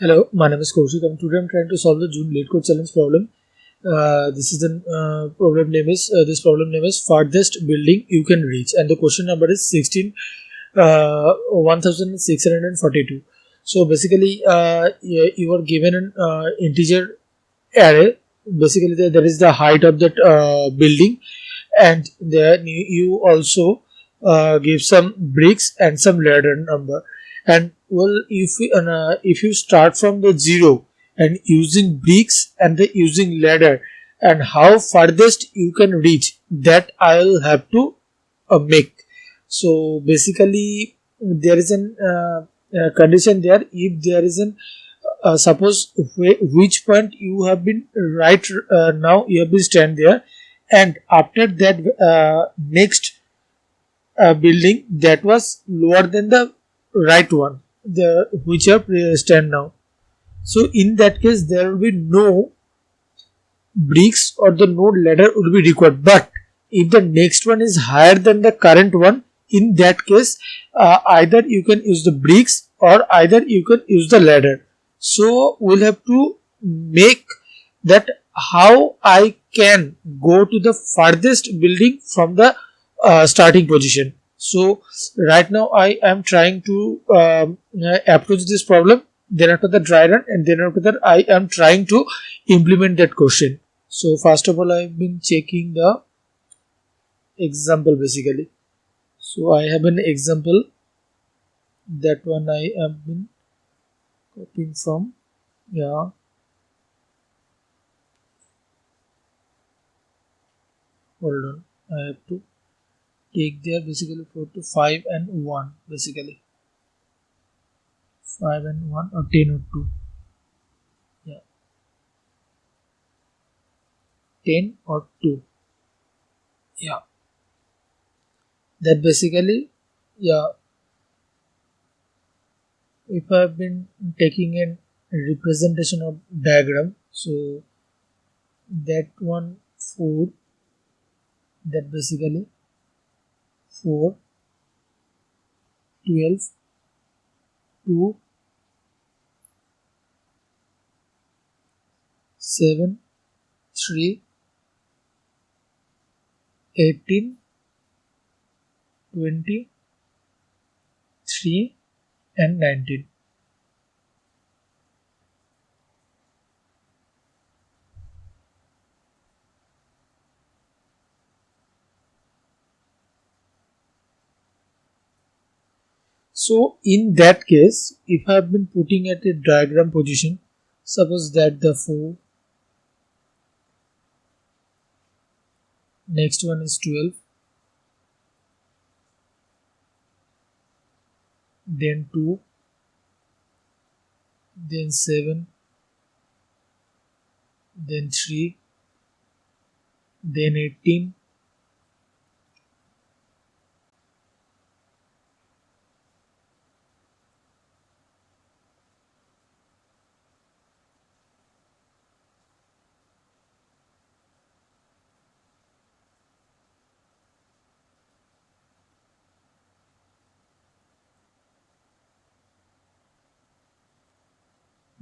Hello, my name is Kaushik and today I'm trying to solve the June Leetcode challenge problem. This is the this problem name is farthest building you can reach, and the question number is 16,642. So basically, you are given an integer array. Basically, there is the height of that building, and then you also give some bricks and some ladder number. And well, if you start from the zero and using bricks and the using ladder, and how farthest you can reach, that I'll have to make. So basically there is an condition there. If there is an suppose which point you have been right, now you have been stand there, and after that next building that was lower than the right one, the which are stand now. So in that case there will be no bricks or the no ladder will be required. But if the next one is higher than the current one, in that case either you can use the bricks or either you can use the ladder. So we'll have to make that how I can go to the farthest building from the starting position. So right now I am trying to approach this problem, then after the dry run, and then after that I am trying to implement that question. So first of all, I've been checking the example basically. So I have an example, that one I have been copying from. Yeah, hold on. I have to take there basically 4 to 5 and 1 basically. 5 and 1 or 10 or 2. Yeah, 10 or 2. Yeah, that basically, yeah, if I have been taking a representation of diagram, so that one 4, that basically 4, 12, 2, 7, 3, 18, 20, 3 and 19. So in that case, if I have been putting at a diagram position, suppose that the 4, next one is 12, then 2, then 7, then 3, then 18,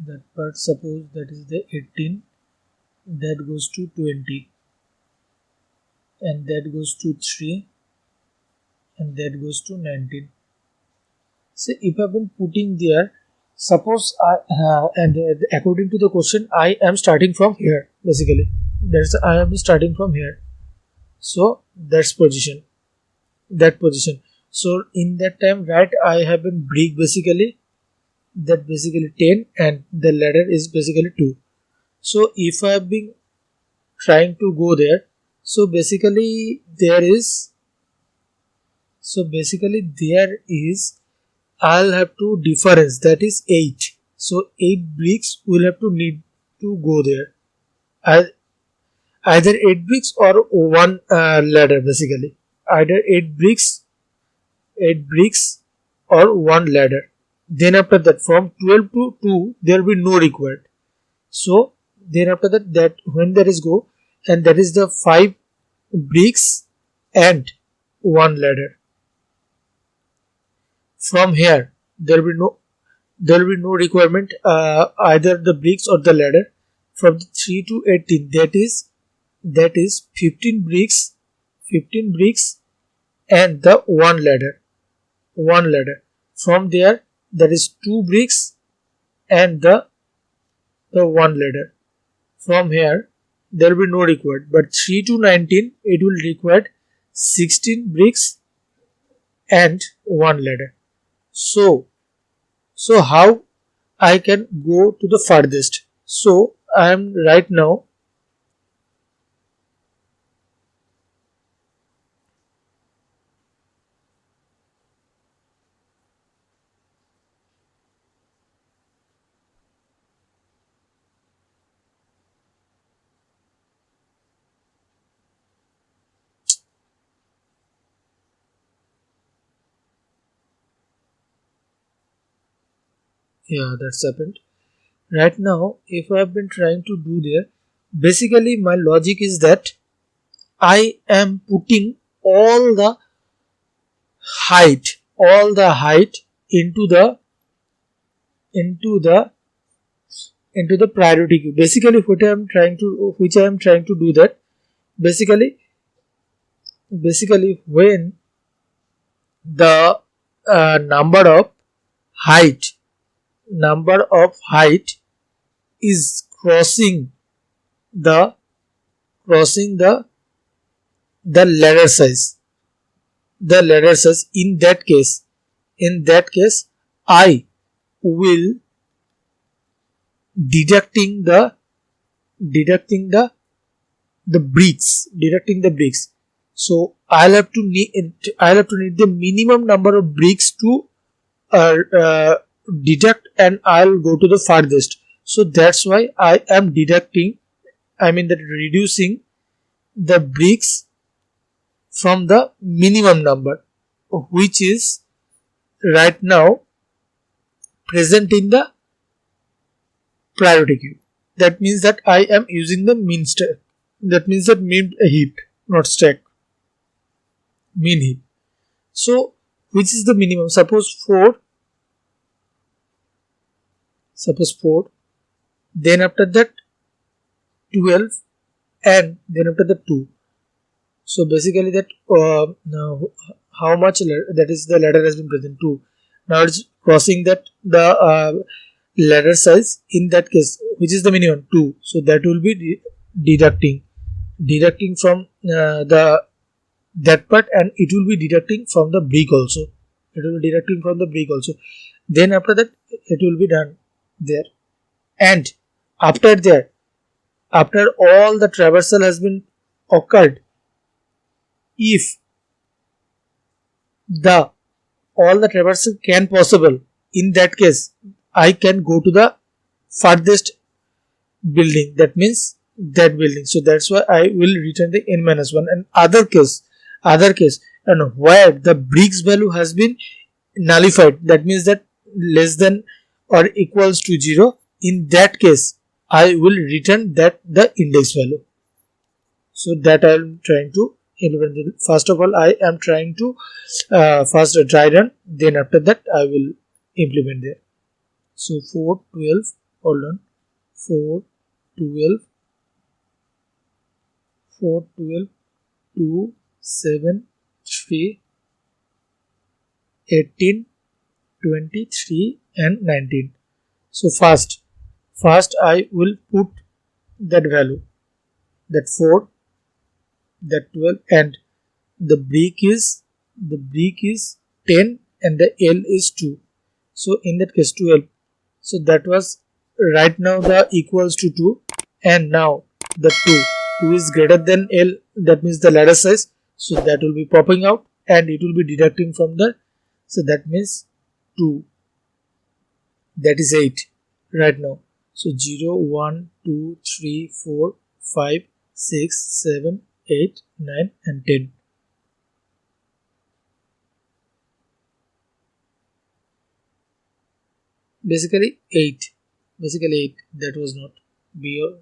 that part suppose that is the 18, that goes to 20, and that goes to 3, and that goes to 19. So if I've been putting there, suppose according to the question, I am starting from here basically. That's I am starting from here. So that's position, that position. So in that time, right, I have been brick basically, that basically 10, and the ladder is basically 2. So if I have been trying to go there, so basically there is, I'll have to difference, that is 8. So 8 bricks will have to need to go there. Either 8 bricks or one ladder basically. Either 8 bricks or one ladder. Then after that, from 12 to 2 there will be no required. So then after that, when there is go, and that is the 5 bricks and one ladder. From here there will be no, there will be no requirement either the bricks or the ladder. From 3 to 18, that is 15 bricks, 15 bricks and the one ladder. From there, there is 2 bricks and the one ladder. From here, there will be no required, but 3 to 19 it will require 16 bricks and one ladder. So how I can go to the furthest? So I am right now, yeah, that's happened. Right now, if I have been trying to do there, basically my logic is that I am putting all the all the height into the into the priority queue. Basically, which I am trying to do that. Basically, basically when the number of height number of height is the crossing the ladder size, in that case I will deducting the bricks. So I'll have to need the minimum number of bricks to uh, uh, deduct, and I'll go to the farthest. So that's why I am deducting, I mean that reducing the bricks from the minimum number, which is right now present in the priority queue. That means that I am using the mean stack. That means that mean heap, not stack, mean heap. So which is the minimum? Suppose 4, then after that 12, and then after that 2. So basically that now how much that is the ladder has been present 2. Now it's crossing that the ladder size, in that case which is the minimum 2. So that will be deducting from the that part, and it will be deducting from the brick also. Then after that it will be done there, and after that, after all the traversal has been occurred, if the all the traversal can possible, in that case I can go to the farthest building, that means that building. So that's why I will return the n-1. And other case and where the bricks value has been nullified, that means that less than or equals to 0, in that case I will return that the index value. So that I am trying to implement. First of all, I am trying to first dry run, then after that I will implement there. So 412, hold on, 412, 412, 2, 7, 3, 18, 23 and 19. So first I will put that value, that 4, that 12, and the brick is 10 and the L is 2. So in that case 12. So that was right now the equals to 2, and now the 2 is greater than L, that means the ladder size. So that will be popping out and it will be deducting from the, so that means 2, that is 8 right now. So 0, 1, 2, 3, 4, 5, 6, 7, 8, 9 and 10. Basically 8, that was not B.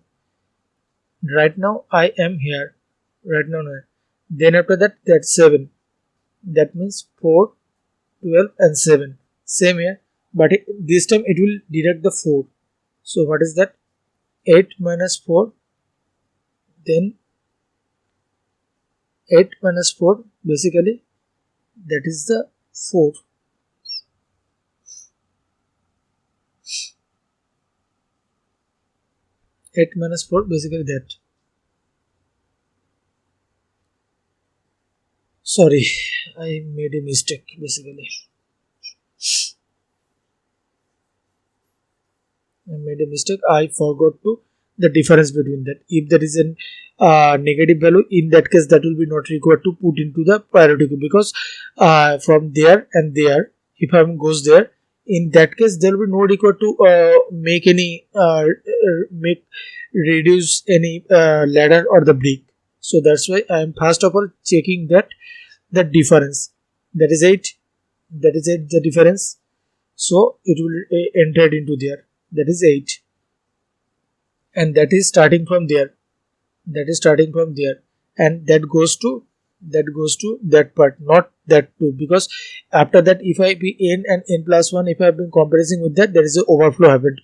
Right now I am here, right now no. Then after that, that's 7, that means 4, 12 and 7. Same here, but this time it will deduct the 4. So what is that? 8 minus 4, then 8 minus 4, basically that is the 4. Eight minus 4, basically that. Sorry, I made a mistake basically. I forgot to the difference between that. If there is an negative value, in that case that will be not required to put into the priority queue, because from there and there, if I goes there, in that case there will be no required to make any make reduce any ladder or the brick. So that's why I am first of all checking that the difference, that is 8, the difference. So it will enter into there, that is 8, and that is starting from there, and that goes to that part, not that 2, because after that if I be n and n plus 1, if I have been comparing with that, there is a overflow happened,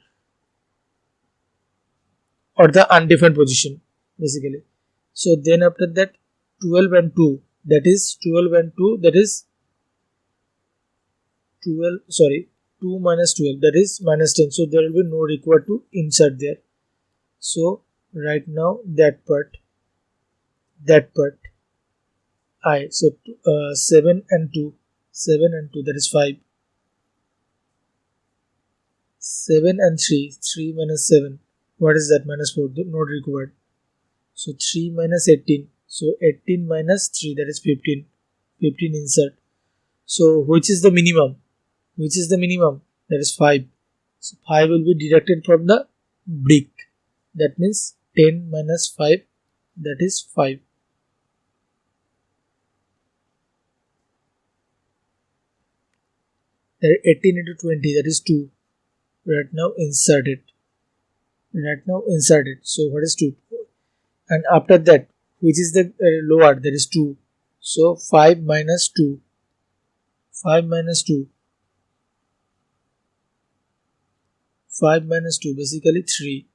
or the undefined position basically. So then after that 12 and 2, that is 12 and 2, that is 12, sorry, 2 minus 12, that is minus 10. So there will be no required to insert there. So right now that part I, so 7 and 2, that is 5. 7 and 3 minus 7, what is that? Minus 4, not required. So 3 minus 18, so 18 minus 3, that is 15. 15 insert. So which is the minimum? That is 5. So 5 will be deducted from the brick. That means 10 minus 5, that is 5. That 18 into 20, that is 2. Right now inserted. So what is 2? And after that, which is the lower, that is 2. So 5 minus 2. 5 minus 2, basically 3.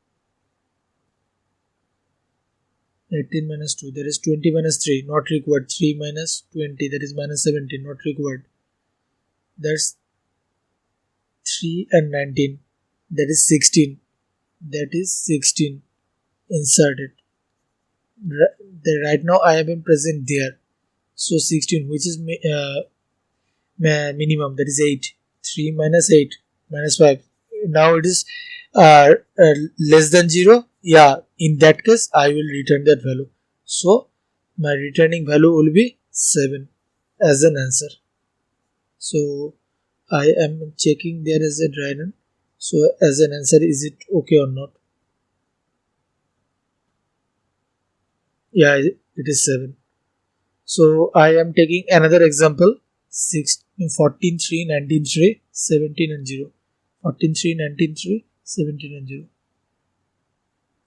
18 minus 2, that is 20 minus 3, not required. 3 minus 20, that is minus 17, not required. That's 3 and 19, that is 16. Inserted. Right now I have been present there. So 16, which is minimum, that is 8. 3 minus 8, minus 5. Now it is less than 0. Yeah, in that case I will return that value. So my returning value will be 7 as an answer. So I am checking there as a dry run. So as an answer, is it okay or not? Yeah, it is 7. So I am taking another example. 14, 3, 19, 3, 17 and 0. 14, 3, 19, 3, 17 and 0.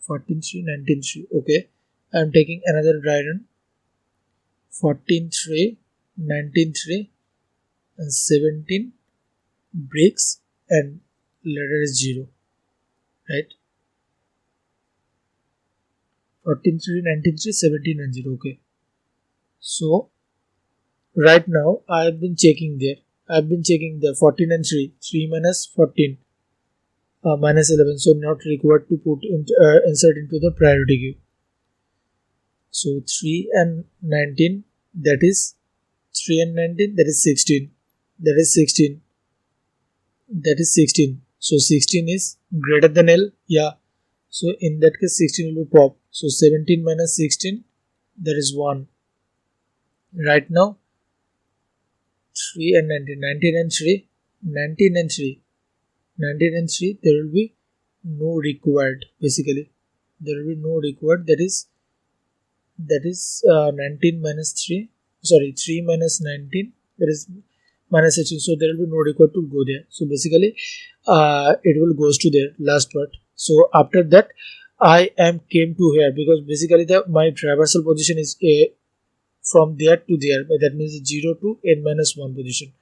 14, 3, 19, 3. Okay. I am taking another dry run. 14, 3, 19, 3 and 17 breaks and ladder is 0. Right? 14, 3, 19, 3, 17 and 0. Okay. So right now I have been checking there. 14 and 3. 3 minus 14. Minus 11, so not required to put insert into the priority queue. So 3 and 19, that is 16. That is 16. So 16 is greater than L. Yeah. So in that case 16 will be pop. So 17 minus 16, that is 1. Right now 3 and 19, 19 and 3, 19 and 3. 19 and 3, there will be no required. Basically there will be no required, that is 19 minus 3, sorry, 3 minus 19, that is minus 16. So there will be no required to go there. So basically it will goes to their last part. So after that I am came to here, because basically my traversal position is from there to there, that means 0 to n minus 1 position.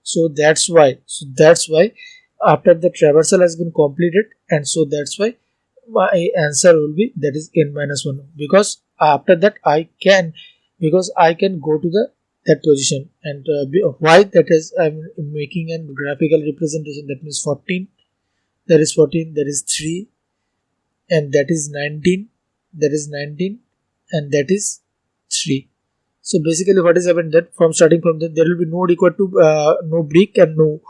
So that's why after the traversal has been completed, and so that's why my answer will be that is n minus 1, because after that I can, because I can go to the that position. And why that is, I'm making a graphical representation. That means 14, there is 14, there is 3, and that is 19, that is 19, and that is 3. So basically what is happened, that from starting from that there will be no required to no brick and no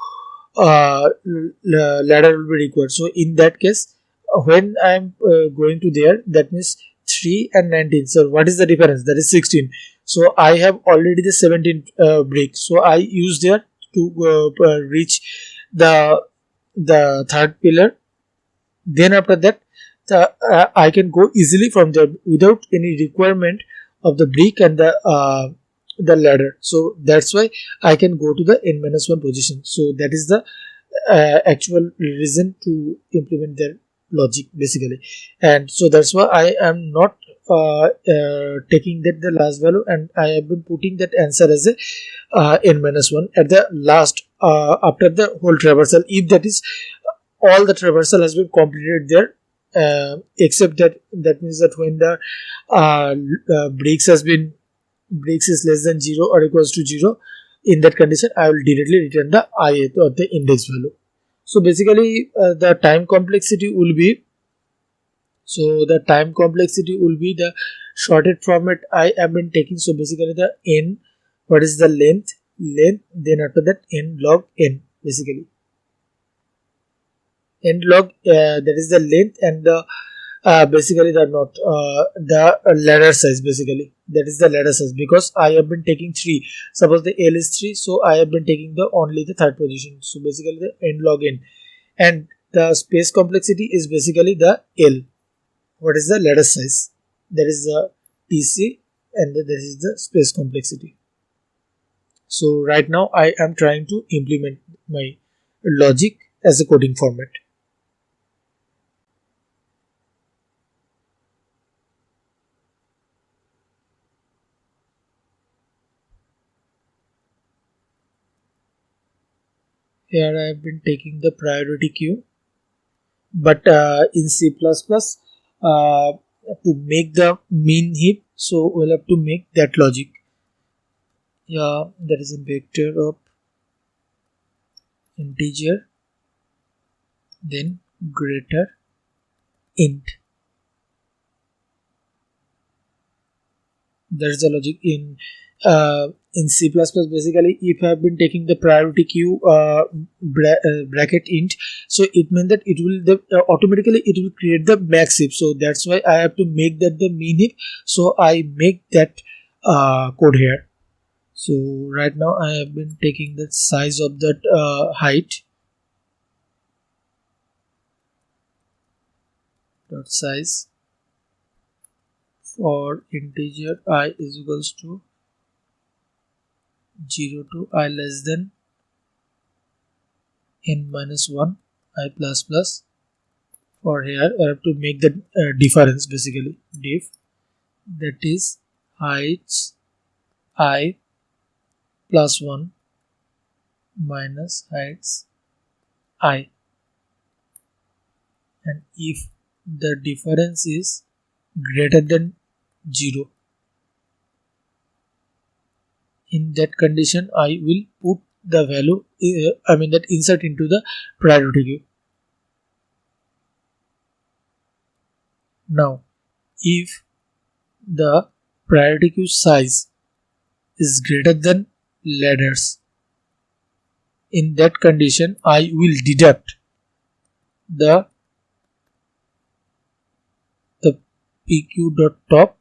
ladder will be required. So in that case, when I am going to there, that means 3 and 19. So what is the difference? That is 16. So I have already the 17 brick. So I use there to reach the third pillar. Then after that, I can go easily from there without any requirement of the brick and the ladder. So that's why I can go to the n minus 1 position. So that is the actual reason to implement their logic basically. And so that's why I am not taking that the last value, and I have been putting that answer as a n minus 1 at the last after the whole traversal, if that is all the traversal has been completed there, except that means that when the breaks has been breaks is less than 0 or equals to 0, in that condition I will directly return the ith or the index value. So basically the time complexity will be, so the time complexity will be the shorted format I have been taking. So basically the n, what is the length, then after that n log n, basically n log that is the length, and the basically the not the ladder size, basically that is the ladder size, because I have been taking 3. Suppose the L is 3, so I have been taking the only the third position. So basically the n log n, and the space complexity is basically the L. What is the ladder size? That is the TC, and this is the space complexity. So right now I am trying to implement my logic as a coding format. Here I have been taking the priority queue, but in C++, to make the mean heap, so we'll have to make that logic. Yeah, there is a vector of integer, then greater int. There's the logic in C++. Basically, if I have been taking the priority queue bracket int, so it means that it will automatically it will create the max heap. So that's why I have to make that the mean heap. So I make that code here. So right now I have been taking the size of that height dot size for integer I is equals to 0 to I less than n minus 1 I plus plus. For here I have to make the difference, basically diff, that is heights I plus 1 minus heights I, and if the difference is greater than 0, in that condition I will put the value I mean that insert into the priority queue. Now if the priority queue size is greater than ladders, in that condition I will deduct the pq dot top,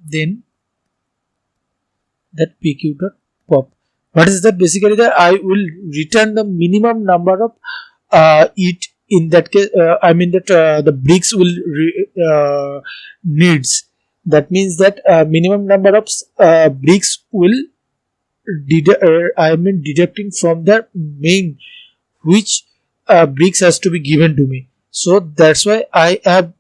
then that pq dot pop. What is that? Basically that I will return the minimum number of it. In that case I mean that the bricks will needs, that means that minimum number of bricks will I mean deducting from the main, which bricks has to be given to me. So that's why I have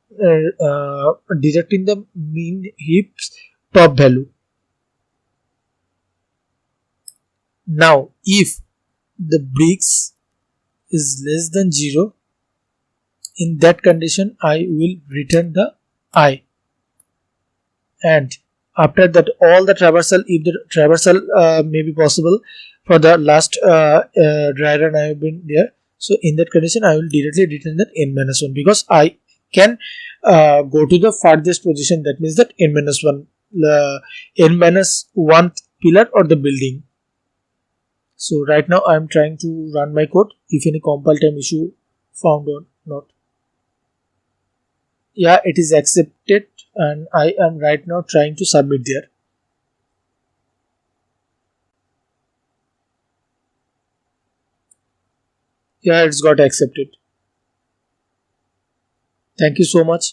deducting the mean heaps top value. Now if the bricks is less than 0, in that condition I will return the I. And after that, all the traversal, if the traversal may be possible for the last dry run I have been there, so in that condition I will directly return that n-1 because I can go to the farthest position, that means that n-1 n-1 pillar or the building. So right now I am trying to run my code, if any compile time issue found or not. Yeah, it is accepted and I am right now trying to submit there. Yeah, it's got accepted. Thank you so much.